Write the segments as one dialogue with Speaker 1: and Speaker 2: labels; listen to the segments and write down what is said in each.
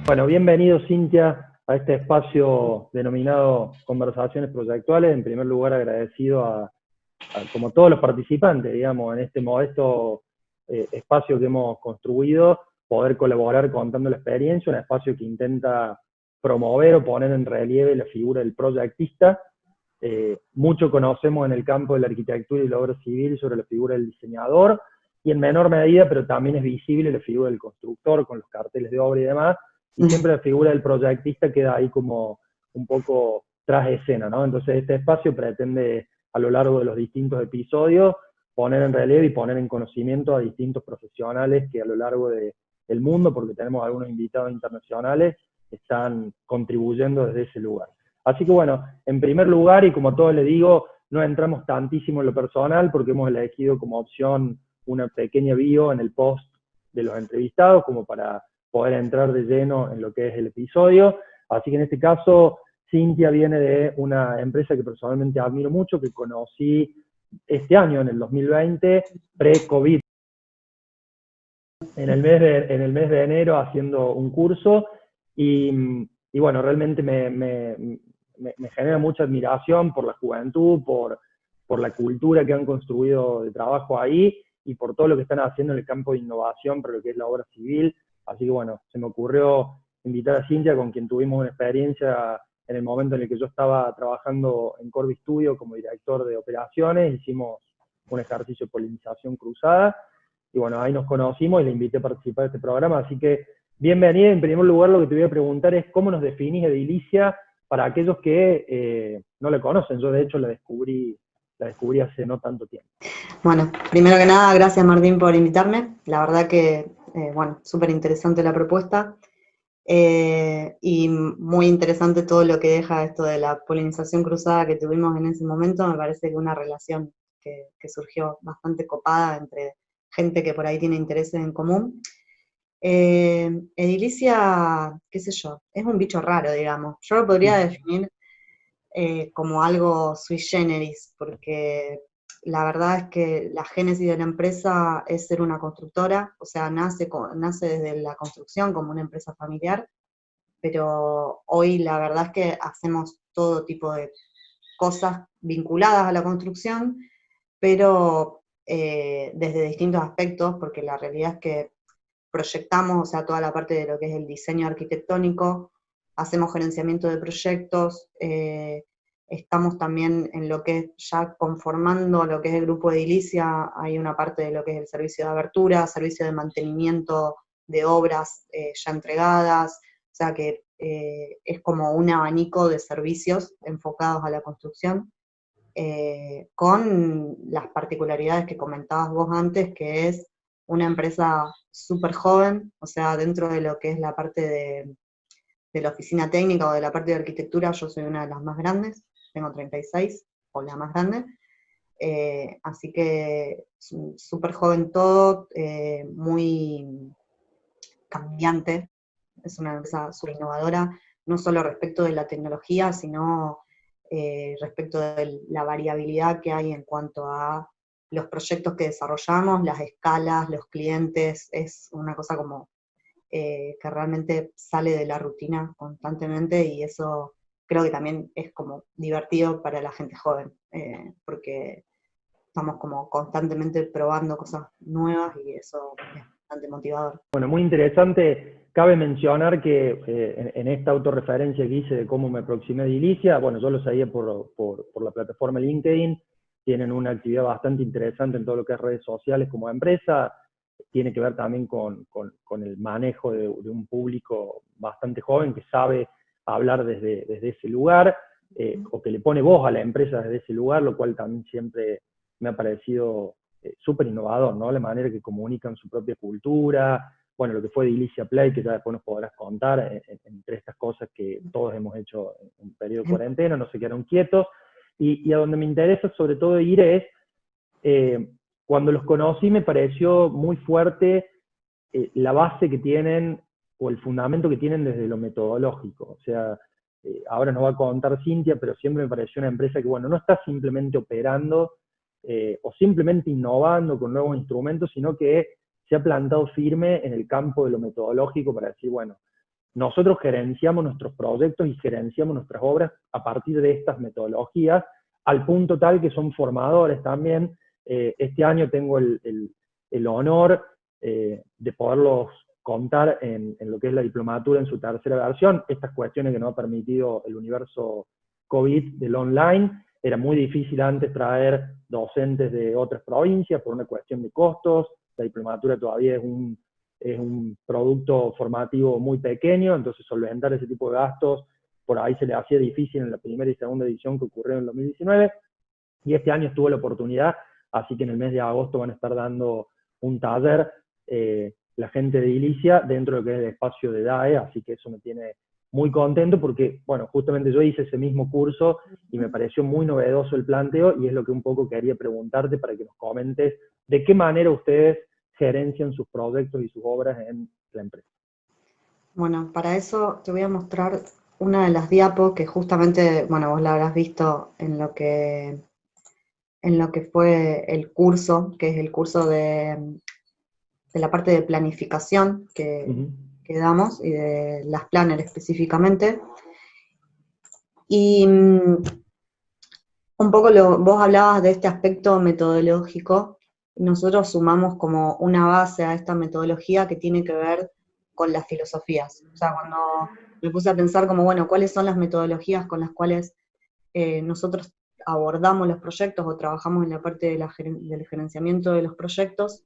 Speaker 1: Bueno, bienvenido Cintia a este espacio denominado Conversaciones Proyectuales. En primer lugar, agradecido como todos los participantes, digamos, en este modesto espacio que hemos construido, poder colaborar contando la experiencia, un espacio que intenta promover o poner en relieve la figura del proyectista. Mucho conocemos en el campo de la arquitectura y la obra civil sobre la figura del diseñador, y en menor medida, pero también es visible la figura del constructor con los carteles de obra y demás, y siempre la figura del proyectista queda ahí como un poco tras escena, ¿no? Entonces este espacio pretende a lo largo de los distintos episodios poner en relieve y poner en conocimiento a distintos profesionales que a lo largo del mundo, porque tenemos algunos invitados internacionales, están contribuyendo desde ese lugar. Así que bueno, en primer lugar, y como todos les digo, no entramos tantísimo en lo personal porque hemos elegido como opción una pequeña bio en el post de los entrevistados, como para poder entrar de lleno en lo que es el episodio. Así que en este caso, Cintia viene de una empresa que personalmente admiro mucho, que conocí este año, en el 2020, pre-COVID, en el mes de enero, haciendo un curso, y bueno, realmente me genera mucha admiración por la juventud, por la cultura que han construido de trabajo ahí, y por todo lo que están haciendo en el campo de innovación para lo que es la obra civil. Así que bueno, se me ocurrió invitar a Cintia, con quien tuvimos una experiencia en el momento en el que yo estaba trabajando en Corby Studio como director de operaciones. Hicimos un ejercicio de polinización cruzada, y bueno, ahí nos conocimos y le invité a participar de este programa. Así que bienvenida. En primer lugar, lo que te voy a preguntar es cómo nos definís Edilicia para aquellos que no la conocen. Yo de hecho la descubrí hace no tanto tiempo.
Speaker 2: Bueno, primero que nada, gracias Martín por invitarme. La verdad que, bueno, súper interesante la propuesta y muy interesante todo lo que deja esto de la polinización cruzada que tuvimos en ese momento. Me parece que una relación que surgió bastante copada entre gente que por ahí tiene intereses en común. Edilicia, qué sé yo, es un bicho raro, digamos. Yo lo podría definir como algo sui generis, porque la verdad es que la génesis de la empresa es ser una constructora, o sea, nace desde la construcción como una empresa familiar, pero hoy la verdad es que hacemos todo tipo de cosas vinculadas a la construcción, pero desde distintos aspectos, porque la realidad es que proyectamos, o sea, toda la parte de lo que es el diseño arquitectónico, hacemos gerenciamiento de proyectos, estamos también en lo que es ya conformando lo que es el grupo Edilicia, hay una parte de lo que es el servicio de abertura, servicio de mantenimiento de obras ya entregadas, o sea que es como un abanico de servicios enfocados a la construcción, con las particularidades que comentabas vos antes, que es una empresa súper joven, o sea, dentro de lo que es la parte de la oficina técnica o de la parte de arquitectura, yo soy una de las más grandes, tengo 36, o la más grande, así que súper joven todo, muy cambiante, es una empresa súper innovadora, no solo respecto de la tecnología, sino respecto de la variabilidad que hay en cuanto a los proyectos que desarrollamos, las escalas, los clientes, es una cosa como que realmente sale de la rutina constantemente, y eso creo que también es como divertido para la gente joven, porque estamos como constantemente probando cosas nuevas y eso es bastante motivador.
Speaker 1: Bueno, muy interesante. Cabe mencionar que en esta autorreferencia que hice de cómo me aproximé a Edilicia, bueno, yo lo seguía por la plataforma LinkedIn, tienen una actividad bastante interesante en todo lo que es redes sociales como empresa, tiene que ver también con el manejo de un público bastante joven que sabe hablar desde ese lugar, o que le pone voz a la empresa desde ese lugar, lo cual también siempre me ha parecido súper innovador, ¿no? La manera que comunican su propia cultura, bueno, lo que fue Edilicia Play, que ya después nos podrás contar, entre estas cosas que todos hemos hecho en periodo de cuarentena, no se quedaron quietos, y a donde me interesa sobre todo ir es, cuando los conocí me pareció muy fuerte la base que tienen, o el fundamento que tienen desde lo metodológico, o sea, ahora nos va a contar Cintia, pero siempre me pareció una empresa que, bueno, no está simplemente operando, o simplemente innovando con nuevos instrumentos, sino que se ha plantado firme en el campo de lo metodológico para decir, bueno, nosotros gerenciamos nuestros proyectos y gerenciamos nuestras obras a partir de estas metodologías, al punto tal que son formadores también. Este año tengo el honor de poderlos contar en lo que es la diplomatura en su tercera versión. Estas cuestiones que nos ha permitido el universo COVID del online. Era muy difícil antes traer docentes de otras provincias por una cuestión de costos. La diplomatura todavía es un producto formativo muy pequeño, entonces solventar ese tipo de gastos por ahí se le hacía difícil en la primera y segunda edición que ocurrió en el 2019, y este año estuvo la oportunidad, así que en el mes de agosto van a estar dando un taller la gente de Ilicia dentro de lo que es el espacio de DAE, así que eso me tiene muy contento porque, bueno, justamente yo hice ese mismo curso y me pareció muy novedoso el planteo, y es lo que un poco quería preguntarte para que nos comentes de qué manera ustedes gerencian sus proyectos y sus obras en la empresa.
Speaker 2: Bueno, para eso te voy a mostrar una de las diapos que justamente, bueno, vos la habrás visto en lo que fue el curso, que es el curso de la parte de planificación que damos, y de las planners específicamente. Y un poco vos hablabas de este aspecto metodológico, y nosotros sumamos como una base a esta metodología que tiene que ver con las filosofías. O sea, cuando me puse a pensar como, bueno, ¿cuáles son las metodologías con las cuales nosotros abordamos los proyectos o trabajamos en la parte del gerenciamiento de los proyectos?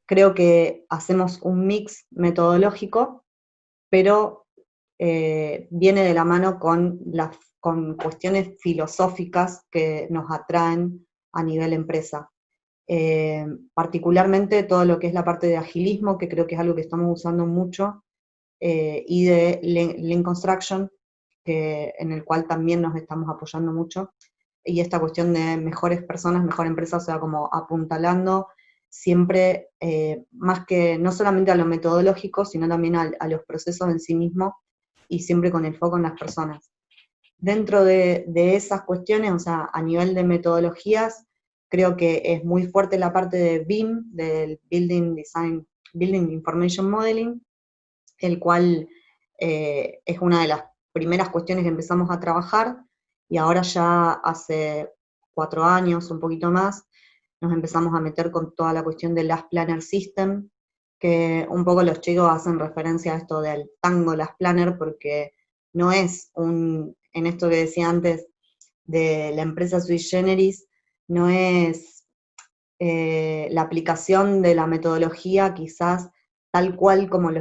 Speaker 2: Creo que hacemos un mix metodológico, pero viene de la mano con cuestiones filosóficas que nos atraen a nivel empresa. Particularmente todo lo que es la parte de agilismo, que creo que es algo que estamos usando mucho, y de Lean Construction, en el cual también nos estamos apoyando mucho, y esta cuestión de mejores personas, mejor empresa, o sea, como apuntalando siempre, más que no solamente a lo metodológico, sino también a los procesos en sí mismos, y siempre con el foco en las personas. Dentro de esas cuestiones, o sea, a nivel de metodologías, creo que es muy fuerte la parte de BIM, del Building Information Modeling, el cual es una de las primeras cuestiones que empezamos a trabajar, y ahora ya hace 4 años, un poquito más, nos empezamos a meter con toda la cuestión del Last Planner System, que un poco los chicos hacen referencia a esto del tango Last Planner, porque no es en esto que decía antes de la empresa sui generis, no es la aplicación de la metodología quizás tal cual como lo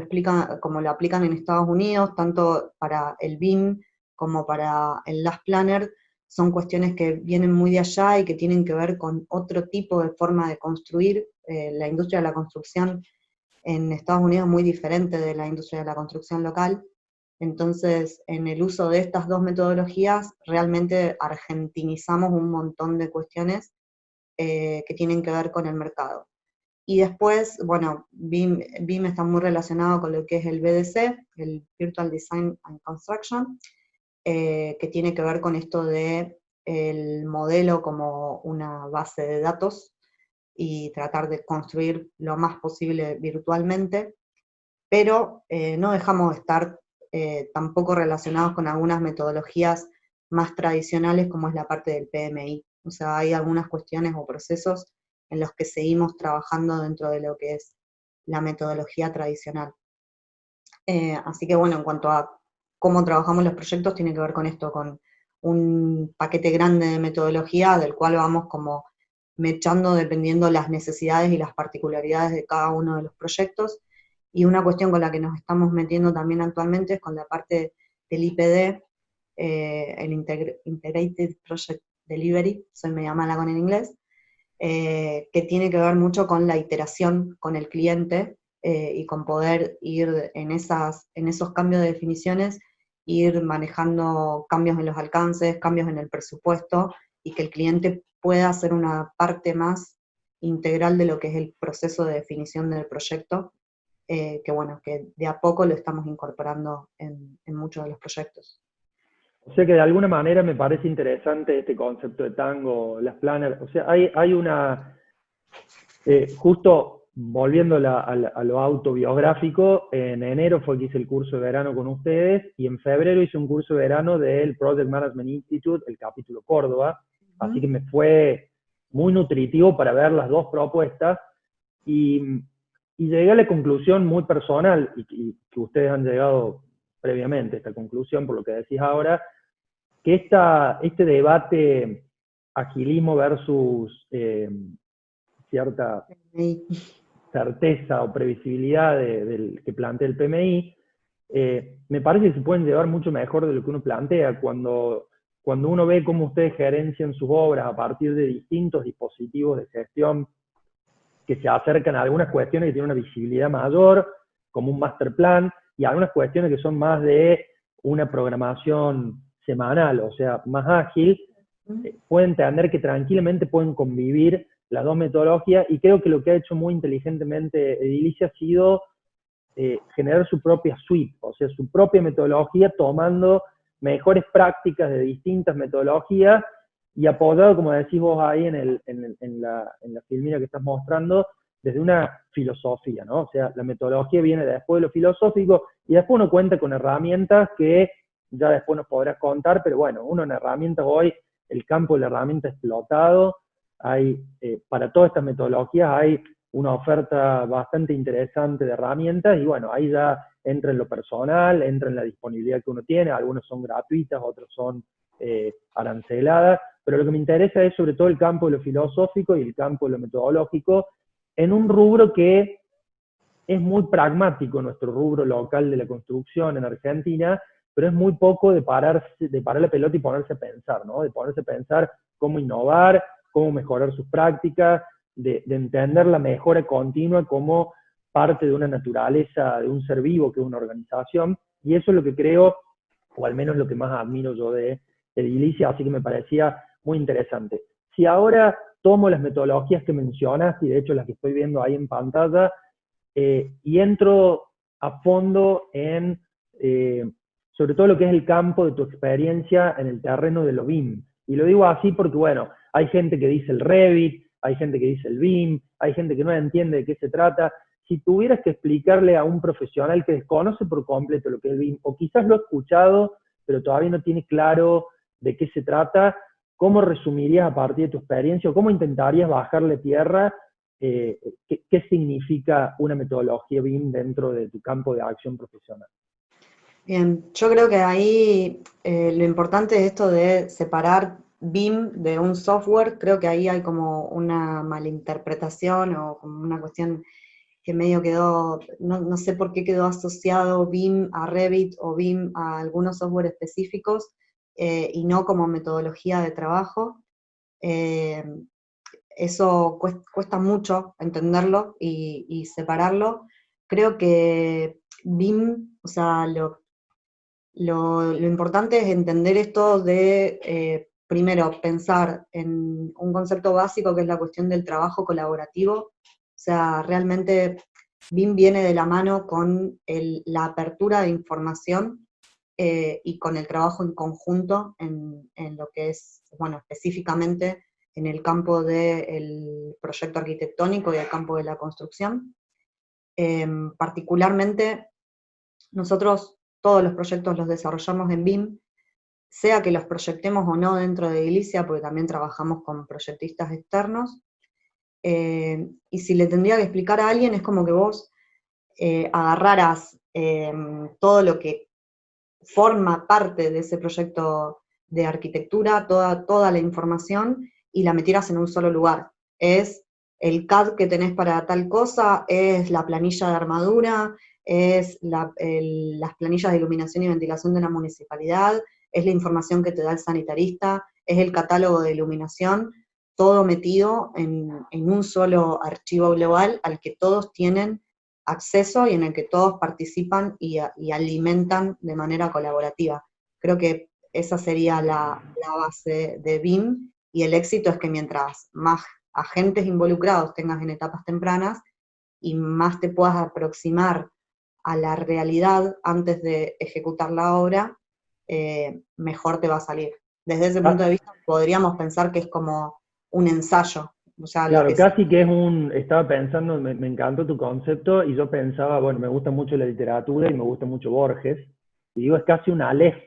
Speaker 2: aplican en Estados Unidos, tanto para el BIM como para el Last Planner. Son cuestiones que vienen muy de allá y que tienen que ver con otro tipo de forma de construir. La industria de la construcción en Estados Unidos es muy diferente de la industria de la construcción local. Entonces, en el uso de estas dos metodologías, realmente argentinizamos un montón de cuestiones que tienen que ver con el mercado. Y después, bueno, BIM está muy relacionado con lo que es el VDC, el Virtual Design and Construction, que tiene que ver con esto de el modelo como una base de datos y tratar de construir lo más posible virtualmente, pero no dejamos de estar tampoco relacionados con algunas metodologías más tradicionales como es la parte del PMI. O sea, hay algunas cuestiones o procesos en los que seguimos trabajando dentro de lo que es la metodología tradicional. Así que bueno, en cuanto a cómo trabajamos los proyectos, tiene que ver con esto, con un paquete grande de metodología del cual vamos como mechando dependiendo las necesidades y las particularidades de cada uno de los proyectos. Y una cuestión con la que nos estamos metiendo también actualmente es con la parte del IPD, el Integrated Project Delivery, soy media mala con el inglés, que tiene que ver mucho con la iteración con el cliente, y con poder ir en esos cambios de definiciones, ir manejando cambios en los alcances, cambios en el presupuesto, y que el cliente pueda hacer una parte más integral de lo que es el proceso de definición del proyecto, que bueno, que de a poco lo estamos incorporando en muchos de los proyectos.
Speaker 1: O sea que de alguna manera me parece interesante este concepto de tango, las planners. O sea, hay una, justo volviendo a lo autobiográfico, en enero fue que hice el curso de verano con ustedes y en febrero hice un curso de verano del Project Management Institute, el capítulo Córdoba, así que me fue muy nutritivo para ver las dos propuestas y, y llegué a la conclusión muy personal, y que ustedes han llegado previamente a esta conclusión por lo que decís ahora, que este debate agilismo versus cierta
Speaker 2: Sí.
Speaker 1: certeza o previsibilidad del que plantea el PMI, me parece que se pueden llevar mucho mejor de lo que uno plantea cuando uno ve cómo ustedes gerencian sus obras a partir de distintos dispositivos de gestión que se acercan a algunas cuestiones que tienen una visibilidad mayor, como un master plan, y algunas cuestiones que son más de una programación semanal, o sea, más ágil, pueden entender que tranquilamente pueden convivir las dos metodologías, y creo que lo que ha hecho muy inteligentemente Edilicia ha sido generar su propia suite, o sea, su propia metodología, tomando mejores prácticas de distintas metodologías y apoyado, como decís vos ahí en la filmina que estás mostrando, desde una filosofía, ¿no? O sea, la metodología viene después de lo filosófico y después uno cuenta con herramientas que ya después nos podrás contar, pero bueno, uno en herramientas hoy, el campo de la herramienta explotado, hay, para todas estas metodologías hay una oferta bastante interesante de herramientas y bueno, ahí ya entra en lo personal, entra en la disponibilidad que uno tiene, algunas son gratuitas, otras son aranceladas, pero lo que me interesa es sobre todo el campo de lo filosófico y el campo de lo metodológico, en un rubro que es muy pragmático, nuestro rubro local de la construcción en Argentina, pero es muy poco de parar la pelota y ponerse a pensar, ¿no? De ponerse a pensar cómo innovar, cómo mejorar sus prácticas, de entender la mejora continua como parte de una naturaleza, de un ser vivo que es una organización, y eso es lo que creo, o al menos lo que más admiro yo de Edilicia, así que me parecía muy interesante. Si ahora tomo las metodologías que mencionas, y de hecho las que estoy viendo ahí en pantalla, y entro a fondo en, sobre todo lo que es el campo de tu experiencia en el terreno de lo BIM. Y lo digo así porque, bueno, hay gente que dice el Revit, hay gente que dice el BIM, hay gente que no entiende de qué se trata. Si tuvieras que explicarle a un profesional que desconoce por completo lo que es el BIM, o quizás lo ha escuchado, pero todavía no tiene claro de qué se trata, ¿cómo resumirías a partir de tu experiencia o cómo intentarías bajarle tierra qué significa una metodología BIM dentro de tu campo de acción profesional?
Speaker 2: Bien, yo creo que ahí lo importante es esto de separar BIM de un software. Creo que ahí hay como una malinterpretación o como una cuestión que medio quedó, no sé por qué quedó asociado BIM a Revit o BIM a algunos software específicos y no como metodología de trabajo. Eh, Eso cuesta mucho entenderlo y separarlo. Creo que BIM, o sea, lo importante es entender esto de, primero, pensar en un concepto básico que es la cuestión del trabajo colaborativo. O sea, realmente BIM viene de la mano con la apertura de información y con el trabajo en conjunto en lo que es, bueno, específicamente en el campo del proyecto arquitectónico y el campo de la construcción. Particularmente, nosotros todos los proyectos los desarrollamos en BIM, sea que los proyectemos o no dentro de Edilicia, porque también trabajamos con proyectistas externos. Y si le tendría que explicar a alguien, es como que vos agarraras todo lo que forma parte de ese proyecto de arquitectura, toda la información, y la metieras en un solo lugar. Es el CAD que tenés para tal cosa, es la planilla de armadura, es las planillas de iluminación y ventilación de la municipalidad, es la información que te da el sanitarista, es el catálogo de iluminación, todo metido en un solo archivo global al que todos tienen acceso y en el que todos participan y alimentan de manera colaborativa. Creo que esa sería la base de BIM, y el éxito es que mientras más agentes involucrados tengas en etapas tempranas y más te puedas aproximar a la realidad antes de ejecutar la obra, mejor te va a salir. Desde ese punto de vista podríamos pensar que es como un ensayo O sea, lo
Speaker 1: Claro,
Speaker 2: que
Speaker 1: casi que estaba pensando, me encantó tu concepto y yo pensaba, bueno, me gusta mucho la literatura y me gusta mucho Borges, y digo, es casi un Aleph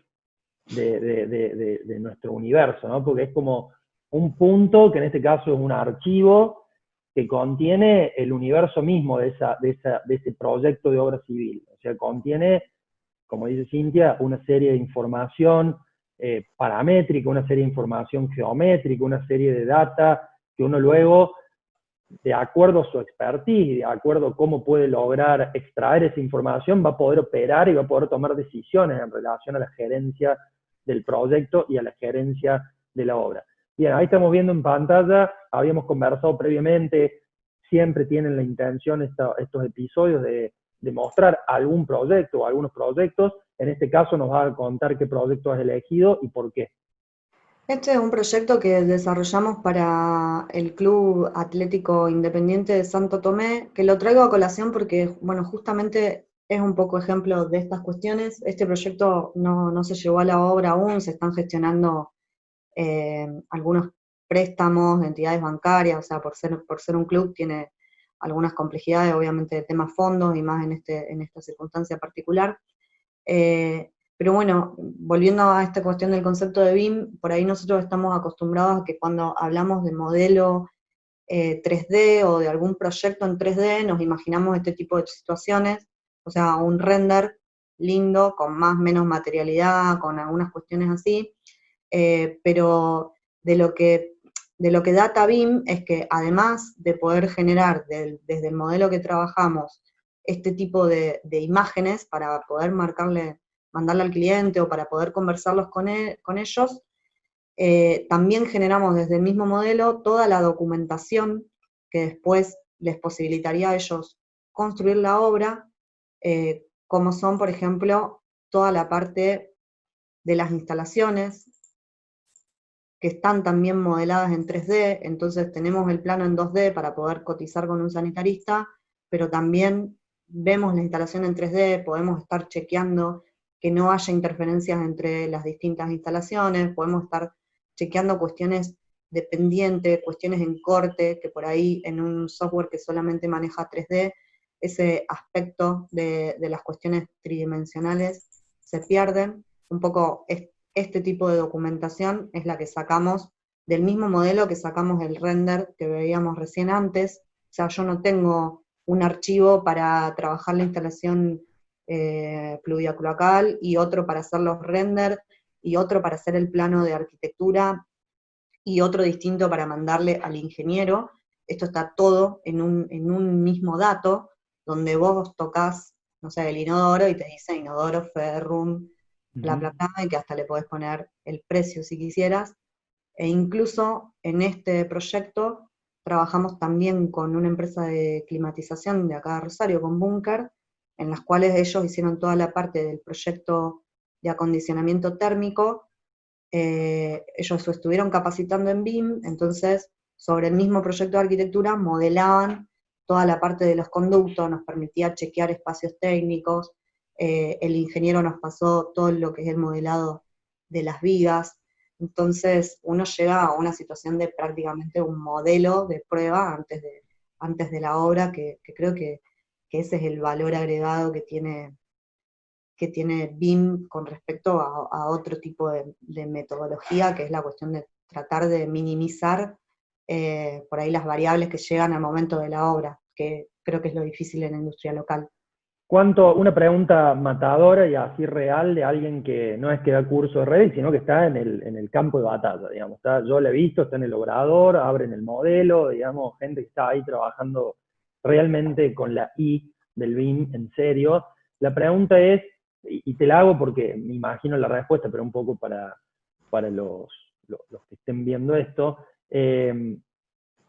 Speaker 1: de nuestro universo, ¿no? Porque es como un punto, que en este caso es un archivo, que contiene el universo mismo de ese proyecto de obra civil. O sea, contiene, como dice Cintia, una serie de información paramétrica, una serie de información geométrica, una serie de data que uno luego, de acuerdo a su expertise, de acuerdo a cómo puede lograr extraer esa información, va a poder operar y va a poder tomar decisiones en relación a la gerencia del proyecto y a la gerencia de la obra. Bien, ahí estamos viendo en pantalla, habíamos conversado previamente, siempre tienen la intención estos episodios de mostrar algún proyecto o algunos proyectos. En este caso nos va a contar qué proyecto has elegido y por qué.
Speaker 2: Este es un proyecto que desarrollamos para el Club Atlético Independiente de Santo Tomé, que lo traigo a colación porque, bueno, justamente es un poco ejemplo de estas cuestiones. Este proyecto no se llevó a la obra aún, se están gestionando algunos préstamos de entidades bancarias, o sea, por ser un club tiene algunas complejidades, obviamente, de temas fondos y más en esta circunstancia particular. Pero bueno, volviendo a esta cuestión del concepto de BIM, por ahí nosotros estamos acostumbrados a que cuando hablamos de modelo 3D o de algún proyecto en 3D, nos imaginamos este tipo de situaciones, o sea, un render lindo, con más o menos materialidad, con algunas cuestiones así, pero de lo que, de lo que data BIM es que además de poder generar desde el modelo que trabajamos este tipo de imágenes para poder mandarle al cliente o para poder conversarlos con ellos, también generamos desde el mismo modelo toda la documentación que después les posibilitaría a ellos construir la obra, como son, por ejemplo, toda la parte de las instalaciones, que están también modeladas en 3D, entonces tenemos el plano en 2D para poder cotizar con un sanitarista, pero también vemos la instalación en 3D, podemos estar chequeando que no haya interferencias entre las distintas instalaciones, podemos estar chequeando cuestiones de pendiente, cuestiones en corte, que por ahí en un software que solamente maneja 3D, ese aspecto de las cuestiones tridimensionales se pierden. Un poco este tipo de documentación es la que sacamos del mismo modelo que sacamos el render que veíamos recién antes. O sea, yo no tengo un archivo para trabajar la instalación pluviacloacal y otro para hacer los renders y otro para hacer el plano de arquitectura y otro distinto para mandarle al ingeniero. Esto está todo en un mismo dato, donde vos tocas, no sé, el inodoro y te dice inodoro, ferrum, bla, bla, bla, y que hasta le podés poner el precio si quisieras. E incluso en este proyecto trabajamos también con una empresa de climatización de acá de Rosario, con Bunker, en las cuales ellos hicieron toda la parte del proyecto de acondicionamiento térmico. Ellos estuvieron capacitando en BIM, entonces sobre el mismo proyecto de arquitectura modelaban toda la parte de los conductos, nos permitía chequear espacios técnicos, el ingeniero nos pasó todo lo que es el modelado de las vigas, entonces uno llega a una situación de prácticamente un modelo de prueba antes de la obra, que creo que ese es el valor agregado que tiene BIM con respecto a otro tipo de metodología, que es la cuestión de tratar de minimizar por ahí las variables que llegan al momento de la obra, que creo que es lo difícil en la industria local.
Speaker 1: Una pregunta matadora y así real de alguien que no es que da curso de Revit, sino que está en el campo de batalla, digamos. Yo lo he visto, está en el obrador, abren el modelo, digamos, gente que está ahí trabajando realmente con la I del BIM, en serio. La pregunta es, y te la hago porque me imagino la respuesta, pero un poco para los que estén viendo esto,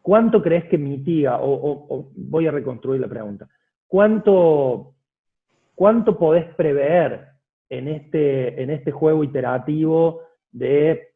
Speaker 1: ¿cuánto crees que mitiga, o voy a reconstruir la pregunta, ¿cuánto podés prever en este juego iterativo de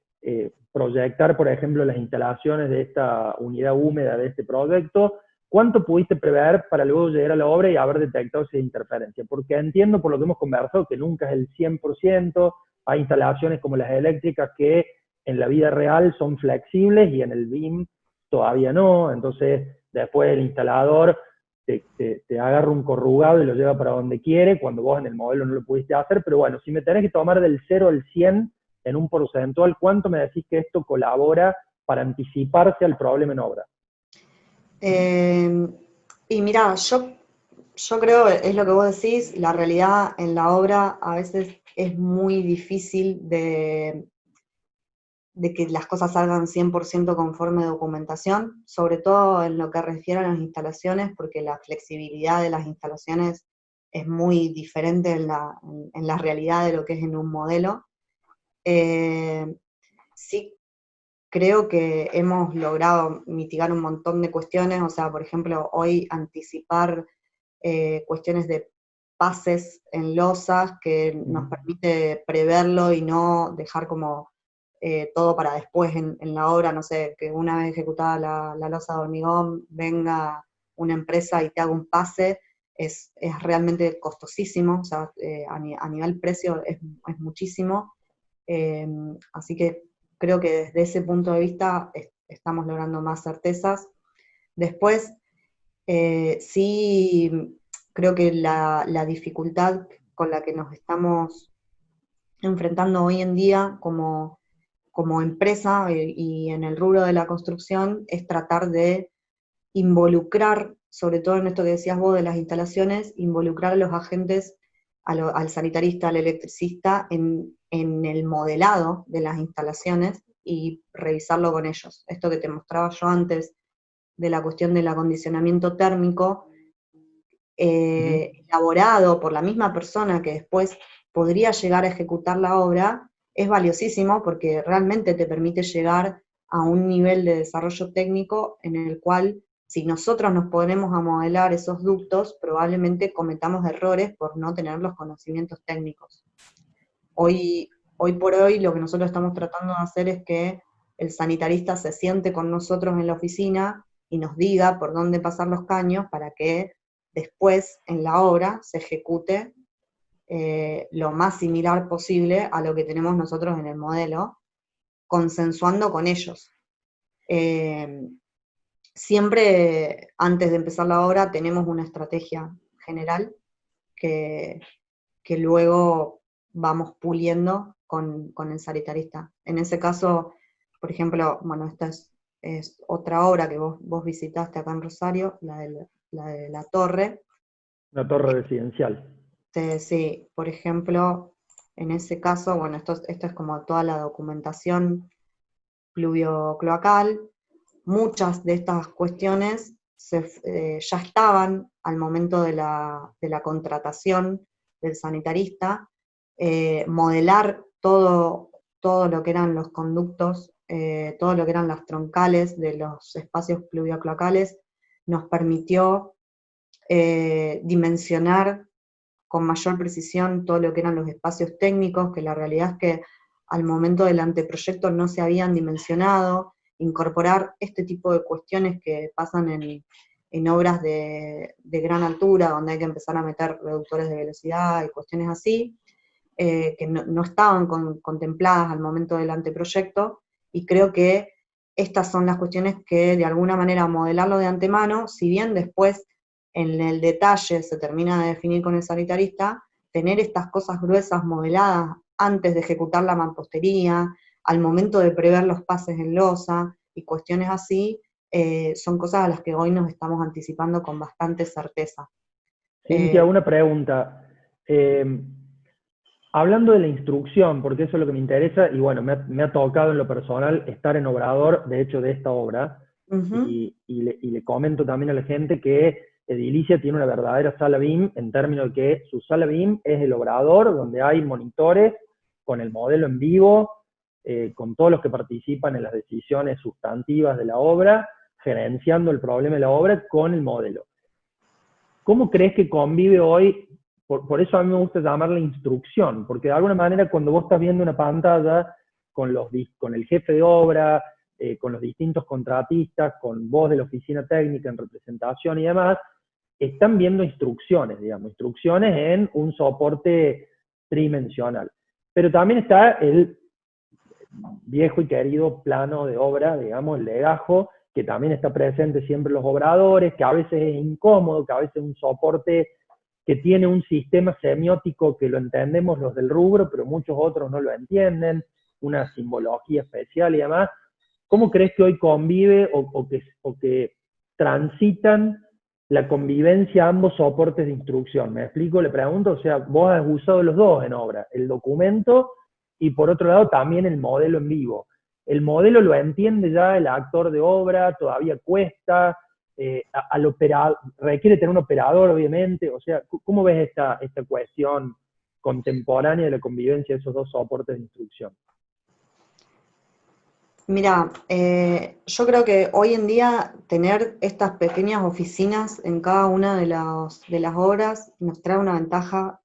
Speaker 1: proyectar, por ejemplo, las instalaciones de esta unidad húmeda de este proyecto? ¿Cuánto pudiste prever para luego llegar a la obra y haber detectado esa interferencia? Porque entiendo, por lo que hemos conversado, que nunca es el 100%, hay instalaciones como las eléctricas que en la vida real son flexibles y en el BIM todavía no, entonces después el instalador te agarra un corrugado y lo lleva para donde quiere, cuando vos en el modelo no lo pudiste hacer, pero bueno, si me tenés que tomar del 0 al 100 en un porcentual, ¿cuánto me decís que esto colabora para anticiparse al problema en obra?
Speaker 2: Y mirá, yo creo, es lo que vos decís, la realidad en la obra a veces es muy difícil de que las cosas salgan 100% conforme documentación, sobre todo en lo que refiere a las instalaciones, porque la flexibilidad de las instalaciones es muy diferente en la realidad de lo que es en un modelo. Sí creo que hemos logrado mitigar un montón de cuestiones, o sea, por ejemplo, hoy anticipar cuestiones de pases en losas que nos permite preverlo y no dejar como todo para después en la obra, no sé, que una vez ejecutada la losa de hormigón venga una empresa y te haga un pase, es realmente costosísimo, o sea, a nivel precio es muchísimo, así que creo que desde ese punto de vista estamos logrando más certezas. Después, sí, creo que la dificultad con la que nos estamos enfrentando hoy en día como empresa y en el rubro de la construcción es tratar de involucrar, sobre todo en esto que decías vos de las instalaciones, involucrar a los agentes, al sanitarista, al electricista, en el modelado de las instalaciones y revisarlo con ellos. Esto que te mostraba yo antes de la cuestión del acondicionamiento térmico, elaborado por la misma persona que después podría llegar a ejecutar la obra, es valiosísimo porque realmente te permite llegar a un nivel de desarrollo técnico en el cual, si nosotros nos ponemos a modelar esos ductos, probablemente cometamos errores por no tener los conocimientos técnicos. Hoy por hoy lo que nosotros estamos tratando de hacer es que el sanitarista se siente con nosotros en la oficina y nos diga por dónde pasar los caños para que después en la obra se ejecute lo más similar posible a lo que tenemos nosotros en el modelo, consensuando con ellos. Siempre antes de empezar la obra tenemos una estrategia general que luego vamos puliendo con el sanitarista. En ese caso, por ejemplo, bueno, esta es otra obra que vos visitaste acá en Rosario, la de la torre.
Speaker 1: Una torre residencial.
Speaker 2: Sí, por ejemplo, en ese caso, bueno, esto es como toda la documentación pluvio-cloacal. Muchas de estas cuestiones ya estaban al momento de la contratación del sanitarista, modelar todo lo que eran los conductos, todo lo que eran las troncales de los espacios pluvio-cloacales, nos permitió dimensionar con mayor precisión todo lo que eran los espacios técnicos, que la realidad es que al momento del anteproyecto no se habían dimensionado, incorporar este tipo de cuestiones que pasan en obras de gran altura, donde hay que empezar a meter reductores de velocidad y cuestiones así, que no estaban contempladas al momento del anteproyecto, y creo que estas son las cuestiones que de alguna manera modelarlo de antemano, si bien después en el detalle se termina de definir con el sanitarista, tener estas cosas gruesas modeladas antes de ejecutar la mampostería, al momento de prever los pases en losa y cuestiones así, son cosas a las que hoy nos estamos anticipando con bastante certeza.
Speaker 1: Cintia, una pregunta. Hablando de la instrucción, porque eso es lo que me interesa, y bueno, me ha tocado en lo personal estar en obrador, de hecho, de esta obra, y le comento también a la gente que Edilicia tiene una verdadera sala BIM, en términos de que su sala BIM es el obrador, donde hay monitores con el modelo en vivo, con todos los que participan en las decisiones sustantivas de la obra, gerenciando el problema de la obra con el modelo. ¿Cómo crees que convive hoy? Por eso a mí me gusta llamarla instrucción, porque de alguna manera cuando vos estás viendo una pantalla con el jefe de obra, con los distintos contratistas, con vos de la oficina técnica en representación y demás, están viendo instrucciones, digamos, instrucciones en un soporte tridimensional. Pero también está el viejo y querido plano de obra, digamos, el legajo, que también está presente siempre en los obradores, que a veces es incómodo, que a veces es un soporte que tiene un sistema semiótico que lo entendemos los del rubro, pero muchos otros no lo entienden, una simbología especial y demás. ¿Cómo crees que hoy convive o que transitan la convivencia ambos soportes de instrucción? ¿Me explico? Le pregunto, o sea, vos has usado los dos en obra, el documento y por otro lado también el modelo en vivo. El modelo lo entiende ya el actor de obra, todavía cuesta, al operador, requiere tener un operador obviamente, o sea, ¿cómo ves esta cuestión contemporánea de la convivencia de esos dos soportes de instrucción?
Speaker 2: Mira, yo creo que hoy en día tener estas pequeñas oficinas en cada una de las obras nos trae una ventaja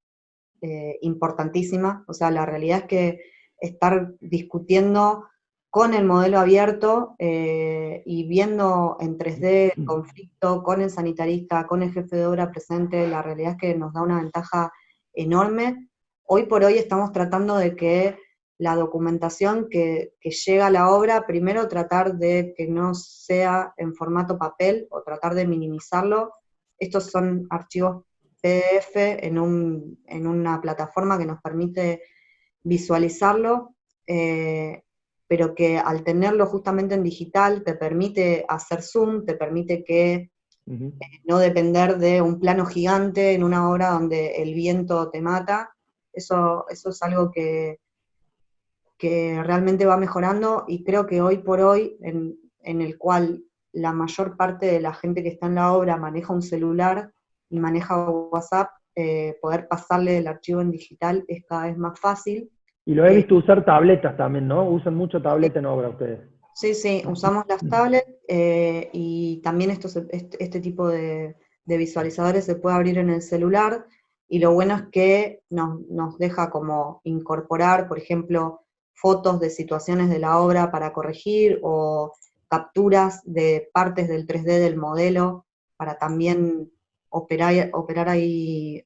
Speaker 2: importantísima. O sea, la realidad es que estar discutiendo con el modelo abierto y viendo en 3D el conflicto con el sanitarista, con el jefe de obra presente, la realidad es que nos da una ventaja enorme. Hoy por hoy estamos tratando de que la documentación que llega a la obra, primero tratar de que no sea en formato papel o tratar de minimizarlo. Estos son archivos PDF en una plataforma que nos permite visualizarlo, pero que al tenerlo justamente en digital te permite hacer zoom, te permite que no depender de un plano gigante en una obra donde el viento te mata. Eso es algo que realmente va mejorando y creo que hoy por hoy, en el cual la mayor parte de la gente que está en la obra maneja un celular y maneja WhatsApp, poder pasarle el archivo en digital es cada vez más fácil.
Speaker 1: Y lo he visto usar tabletas también, ¿no? Usan mucho tableta en obra ustedes.
Speaker 2: Sí, sí, usamos las tablets y también este tipo de visualizadores se puede abrir en el celular y lo bueno es que nos deja como incorporar, por ejemplo, fotos de situaciones de la obra para corregir o capturas de partes del 3D del modelo para también operar ahí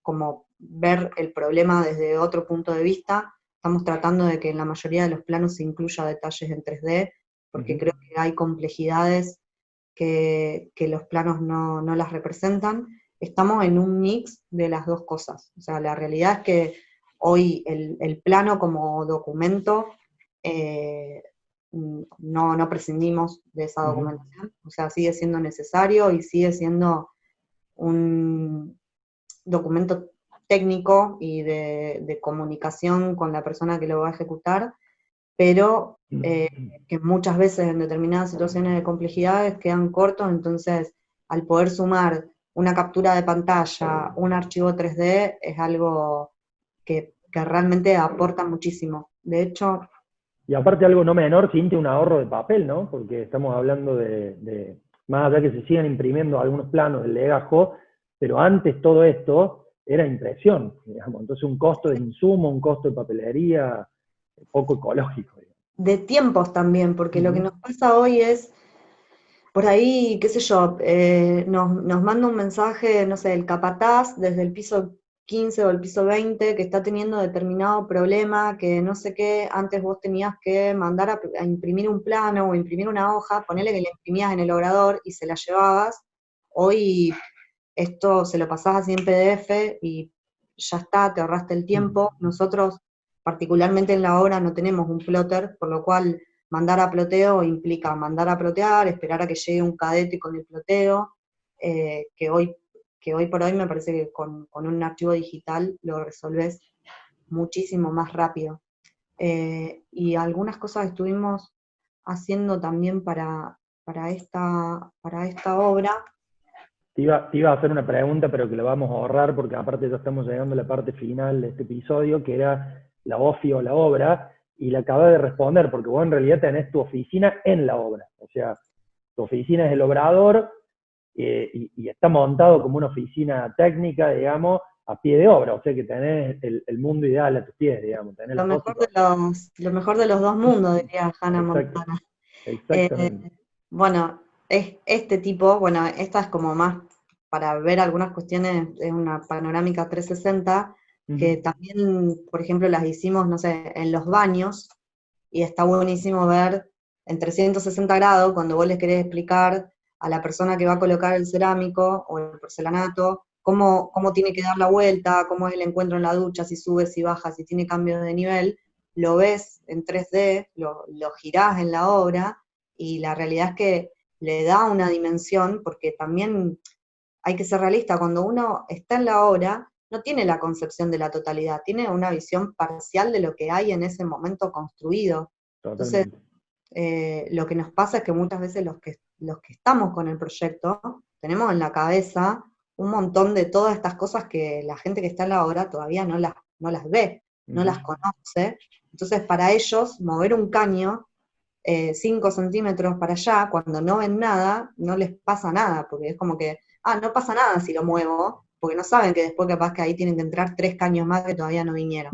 Speaker 2: como ver el problema desde otro punto de vista. Estamos tratando de que en la mayoría de los planos se incluya detalles en 3D, porque creo que hay complejidades que los planos no las representan. Estamos en un mix de las dos cosas. O sea, la realidad es que hoy el plano como documento, no prescindimos de esa documentación. O sea, sigue siendo necesario y sigue siendo un documento técnico y de comunicación con la persona que lo va a ejecutar, pero que muchas veces en determinadas situaciones de complejidades quedan cortos, entonces al poder sumar una captura de pantalla, un archivo 3D, es algo que realmente aporta muchísimo. De hecho...
Speaker 1: Y aparte algo no menor, siente un ahorro de papel, ¿no? Porque estamos hablando más allá que se sigan imprimiendo algunos planos del legajo, pero antes todo esto era impresión, digamos. Entonces un costo de insumo, un costo de papelería poco ecológico. Digamos.
Speaker 2: De tiempos también, porque lo que nos pasa hoy es, por ahí, qué sé yo, nos manda un mensaje, no sé, el capataz desde el piso 15 o el piso 20 que está teniendo determinado problema, que no sé qué, antes vos tenías que mandar a imprimir un plano o imprimir una hoja, ponele que la imprimías en el obrador y se la llevabas. Hoy esto se lo pasás así en PDF y ya está, te ahorraste el tiempo. Nosotros, particularmente en la obra, no tenemos un plotter, por lo cual mandar a ploteo implica mandar a plotear, esperar a que llegue un cadete con el ploteo, que hoy por hoy me parece que con un archivo digital lo resolvés muchísimo más rápido. Y algunas cosas estuvimos haciendo también para esta obra.
Speaker 1: Te iba a hacer una pregunta, pero que la vamos a ahorrar porque aparte ya estamos llegando a la parte final de este episodio, que era la OFI o la obra, y la acabas de responder, porque vos en realidad tenés tu oficina en la obra. O sea, tu oficina es el obrador y está montado como una oficina técnica, digamos, a pie de obra. O sea que tenés el mundo ideal a tus pies, digamos. Tenés
Speaker 2: Lo mejor de los dos mundos, diría Hannah Montana.
Speaker 1: Exactamente.
Speaker 2: Bueno, es este tipo, bueno, esta es como más para ver algunas cuestiones, es una panorámica 360, que también, por ejemplo, las hicimos, no sé, en los baños, y está buenísimo ver en 360 grados, cuando vos les querés explicar a la persona que va a colocar el cerámico o el porcelanato, cómo tiene que dar la vuelta, cómo es el encuentro en la ducha, si sube, si baja, si tiene cambios de nivel, lo ves en 3D, lo girás en la obra, y la realidad es que le da una dimensión, porque también hay que ser realista, cuando uno está en la obra, no tiene la concepción de la totalidad, tiene una visión parcial de lo que hay en ese momento construido. Entonces,
Speaker 1: Totalmente.
Speaker 2: lo que nos pasa es que muchas veces los que estamos con el proyecto, tenemos en la cabeza un montón de todas estas cosas que la gente que está en la obra todavía no las ve, no las conoce. Entonces, para ellos, mover un caño 5 centímetros para allá, cuando no ven nada, no les pasa nada, porque es como que, no pasa nada si lo muevo, porque no saben que después capaz que ahí tienen que entrar 3 caños más que todavía no vinieron.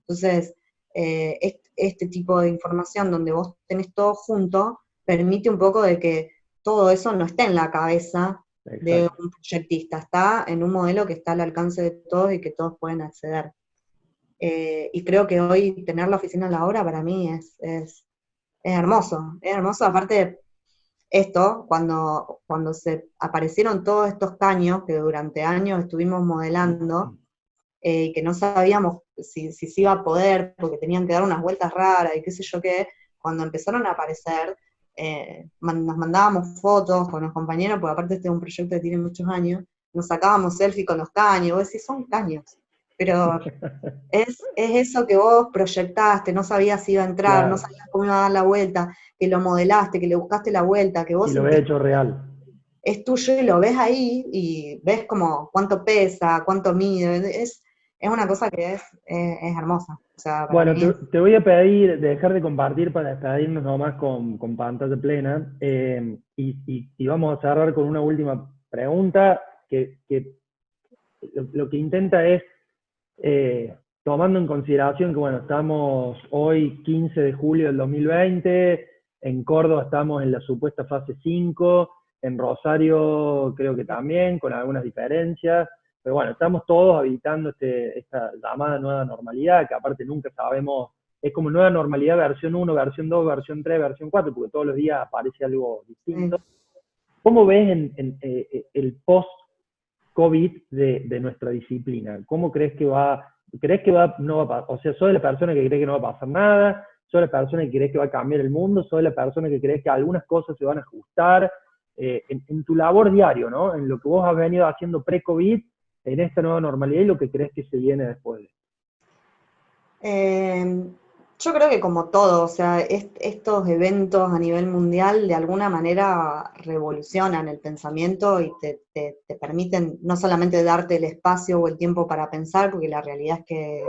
Speaker 2: Entonces, este tipo de información donde vos tenés todo junto, permite un poco de que todo eso no esté en la cabeza de
Speaker 1: Exacto.
Speaker 2: un proyectista, está en un modelo que está al alcance de todos y que todos pueden acceder. Y creo que hoy tener la oficina en la obra para mí es hermoso, aparte esto, cuando se aparecieron todos estos caños que durante años estuvimos modelando, y que no sabíamos si se iba a poder, porque tenían que dar unas vueltas raras y qué sé yo qué, cuando empezaron a aparecer, nos mandábamos fotos con los compañeros, porque aparte este es un proyecto que tiene muchos años, nos sacábamos selfie con los caños, vos decís, son caños, pero es eso que vos proyectaste, no sabías si iba a entrar, no
Speaker 1: Claro.
Speaker 2: sabías cómo iba a dar la vuelta, que lo modelaste, que le buscaste la vuelta, que
Speaker 1: Y
Speaker 2: vos
Speaker 1: lo he
Speaker 2: sentís
Speaker 1: hecho real.
Speaker 2: es tuyo y lo ves ahí y ves como cuánto pesa, cuánto mide, es una cosa que es hermosa. O sea, para
Speaker 1: Bueno,
Speaker 2: mí
Speaker 1: te voy a pedir dejar de compartir para despedirnos nomás con pantalla plena. Y vamos a cerrar con una última pregunta que lo que intenta es, tomando en consideración que, bueno, estamos hoy 15 de julio del 2020, en Córdoba estamos en la supuesta fase 5, en Rosario creo que también, con algunas diferencias, pero bueno, estamos todos habitando esta llamada nueva normalidad, que aparte nunca sabemos, es como nueva normalidad versión 1, versión 2, versión 3, versión 4, porque todos los días aparece algo distinto. ¿Cómo ves el post-COVID de nuestra disciplina? ¿Cómo crees que va? ¿Crees que no va a pasar? O sea, ¿soy la persona que cree que no va a pasar nada? ¿Soy la persona que cree que va a cambiar el mundo? ¿Soy la persona que cree que algunas cosas se van a ajustar? En tu labor diario, ¿no? En lo que vos has venido haciendo pre-COVID, en esta nueva normalidad y lo que crees que se viene después.
Speaker 2: Eh, yo creo que como todo, o sea, estos eventos a nivel mundial de alguna manera revolucionan el pensamiento y te permiten no solamente darte el espacio o el tiempo para pensar, porque la realidad es que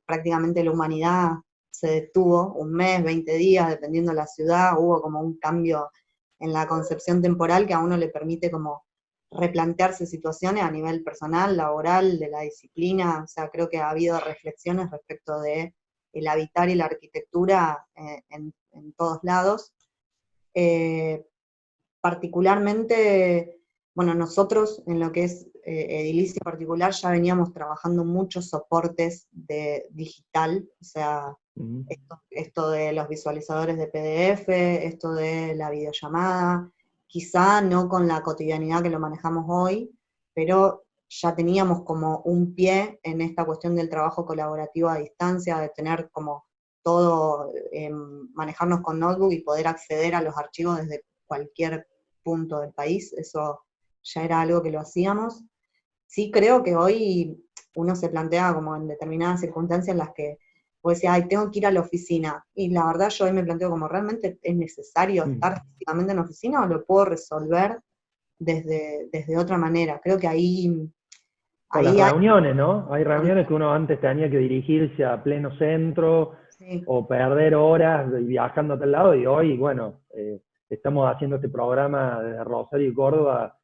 Speaker 2: prácticamente la humanidad se detuvo un mes, 20 días, dependiendo de la ciudad, hubo como un cambio en la concepción temporal que a uno le permite como replantearse situaciones a nivel personal, laboral, de la disciplina. O sea, creo que ha habido reflexiones respecto de el habitar y la arquitectura en todos lados. Eh, Particularmente, bueno, nosotros en lo que es edilicio en particular ya veníamos trabajando muchos soportes de digital, o sea, esto de los visualizadores de PDF, esto de la videollamada, quizá no con la cotidianidad que lo manejamos hoy, pero ya teníamos como un pie en esta cuestión del trabajo colaborativo a distancia, de tener como todo, manejarnos con notebook y poder acceder a los archivos desde cualquier punto del país, eso ya era algo que lo hacíamos. Sí creo que hoy uno se plantea como en determinadas circunstancias en las que vos decís, ay, tengo que ir a la oficina. Y la verdad yo hoy me planteo como, ¿realmente es necesario estar físicamente en la oficina o lo puedo resolver desde otra manera? Creo que
Speaker 1: O las
Speaker 2: ahí hay...
Speaker 1: reuniones, ¿no? Hay reuniones que uno antes tenía que dirigirse a pleno centro
Speaker 2: Sí,
Speaker 1: o perder horas viajando a tal lado y hoy, bueno, estamos haciendo este programa desde Rosario y Córdoba.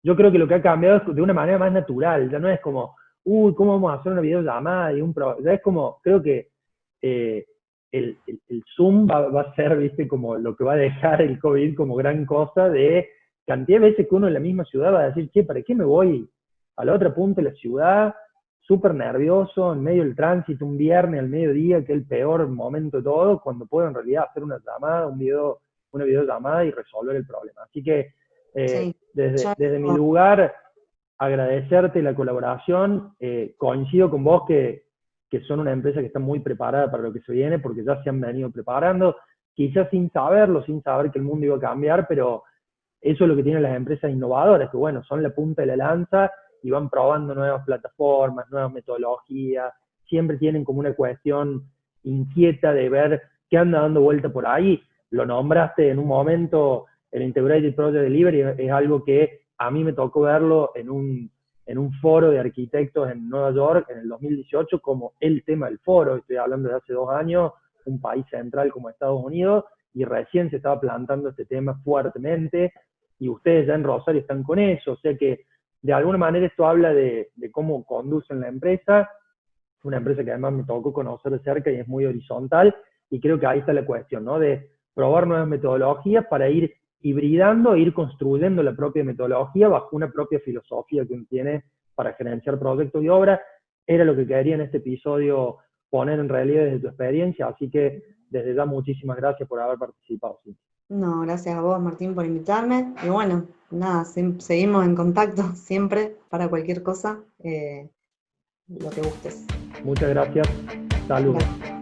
Speaker 1: Yo creo que lo que ha cambiado es de una manera más natural, ya no es como, uy, ¿cómo vamos a hacer una videollamada? Ya es como, creo que eh, el Zoom va a ser, viste, como lo que va a dejar el COVID como gran cosa de cantidad de veces que uno en la misma ciudad va a decir, che, ¿para qué me voy a la otra punta de la ciudad? súper nervioso, en medio del tránsito, un viernes al mediodía, que es el peor momento de todo, cuando puedo en realidad hacer una llamada, una videollamada y resolver el problema. Así que
Speaker 2: Sí,
Speaker 1: desde mi lugar, agradecerte la colaboración, coincido con vos que son una empresa que está muy preparada para lo que se viene, porque ya se han venido preparando, quizás sin saberlo, sin saber que el mundo iba a cambiar, pero eso es lo que tienen las empresas innovadoras, que bueno, son la punta de la lanza y van probando nuevas plataformas, nuevas metodologías, siempre tienen como una cuestión inquieta de ver qué anda dando vuelta por ahí. Lo nombraste en un momento, el Integrated Project Delivery es algo que a mí me tocó verlo en un foro de arquitectos en Nueva York en el 2018 como el tema del foro, estoy hablando de hace 2 años, un país central como Estados Unidos, y recién se estaba plantando este tema fuertemente, y ustedes ya en Rosario están con eso, o sea que de alguna manera esto habla de cómo conducen la empresa, una empresa que además me tocó conocer de cerca y es muy horizontal, y creo que ahí está la cuestión, ¿no? De probar nuevas metodologías para ir hibridando e ir construyendo la propia metodología bajo una propia filosofía que uno tiene para gerenciar proyectos y obras. Era lo que quería en este episodio poner en realidad desde tu experiencia, así que desde ya muchísimas gracias por haber participado. ¿Sí?
Speaker 2: No, gracias a vos, Martín, por invitarme. Y bueno, nada, seguimos en contacto siempre para cualquier cosa, lo que gustes.
Speaker 1: Muchas gracias, saludos.
Speaker 2: Gracias.